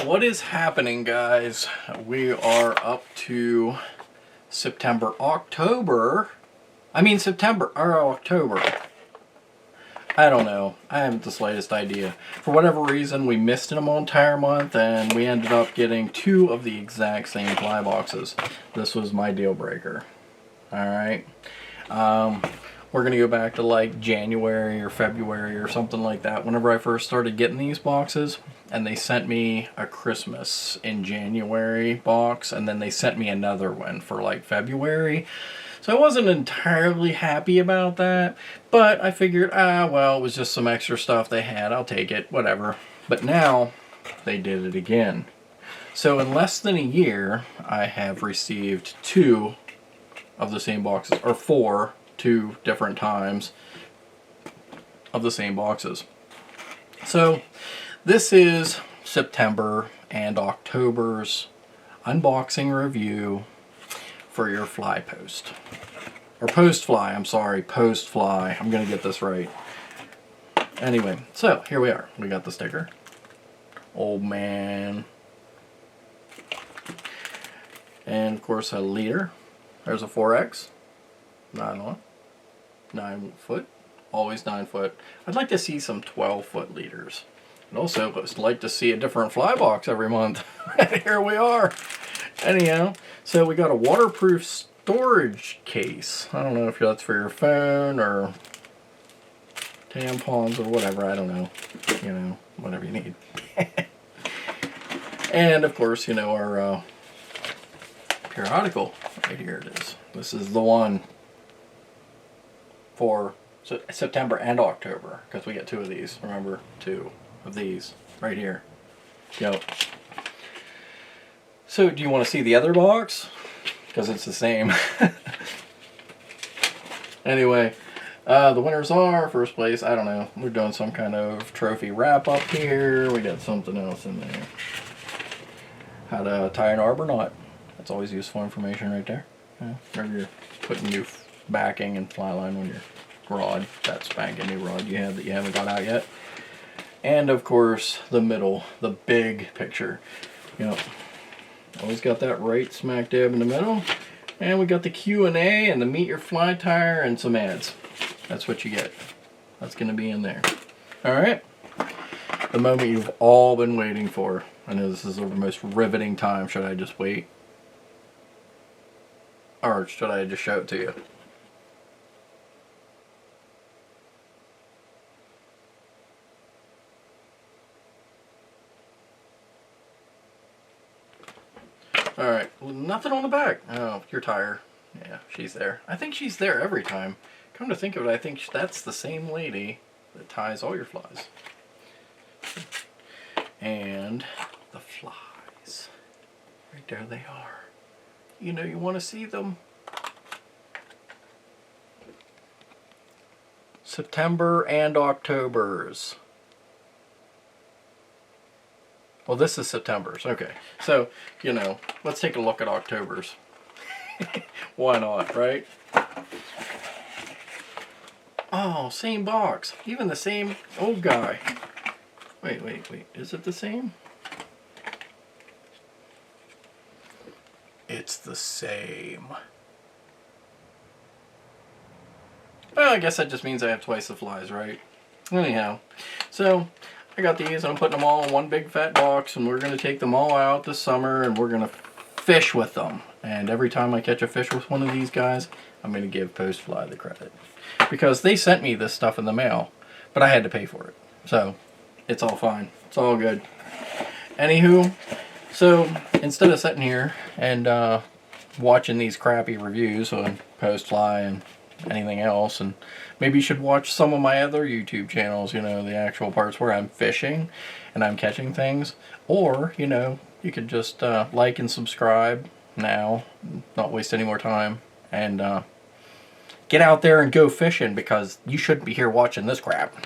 What is happening, guys? We are up to September or October. I don't know. I haven't the slightest idea. For whatever reason, we missed an entire month, and we ended up getting 2 of the exact same fly boxes. This was my deal breaker. Alright. We're going to go back to like January or February or something like that, whenever I first started getting these boxes. And they sent me a Christmas in January box, and then they sent me another one for like February. So I wasn't entirely happy about that, but I figured, well, it was just some extra stuff they had. I'll take it, whatever. But now they did it again. So in less than a year, I have received 2 of the same boxes, or 4, 2 different times of the same boxes. So this is September and October's unboxing review for your fly post. Or Postfly, I'm sorry, Postfly. I'm going to get this right. Anyway, so here we are. We got the sticker. Old man. And of course a leader. There's a 4X. Nylon. 9 foot. Always 9 foot. I'd like to see some 12-foot leaders. And also, I'd like to see a different fly box every month. And here we are. Anyhow, so we got a waterproof storage case. I don't know if that's for your phone or tampons or whatever. I don't know. You know, whatever you need. And of course, you know, our periodical. Right here it is. This is the one for September and October, because we get 2 of these. Remember, 2 of these right here. Yep. So, do you want to see the other box? Because it's the same. Anyway, the winners are, first place, I don't know. We're doing some kind of trophy wrap up here. We got something else in there. How to tie an arbor knot. That's always useful information right there. Yeah, whenever you're putting new backing and fly line on your rod, that spanking new rod you have that you haven't got out yet. And of course, the middle, the big picture. Yep. Always got that right smack dab in the middle. And we got the Q&A and the meet your fly tire and some ads. That's what you get. That's going to be in there. Alright. The moment you've all been waiting for. I know this is the most riveting time. Should I just wait? Or should I just show it to you? Alright, nothing on the back. Oh, your tire. Yeah, she's there. I think she's there every time. Come to think of it, I think that's the same lady that ties all your flies. And the flies. Right there they are. You know you want to see them. September and October's. Well, this is September's. Okay. So, you know, let's take a look at October's. Why not, right? Oh, same box. Even the same old guy. Wait. Is it the same? It's the same. Well, I guess that just means I have twice the flies, right? Anyhow, so I got these, and I'm putting them all in one big fat box, and we're going to take them all out this summer, and we're going to fish with them. And every time I catch a fish with one of these guys, I'm going to give Postfly the credit. Because they sent me this stuff in the mail, but I had to pay for it. So, it's all fine. It's all good. Anywho, so instead of sitting here and watching these crappy reviews on Postfly and anything else, and maybe you should watch some of my other YouTube channels, you know, the actual parts where I'm fishing and I'm catching things, or, you know, you could just like and subscribe now, not waste any more time, and get out there and go fishing, because you shouldn't be here watching this crap.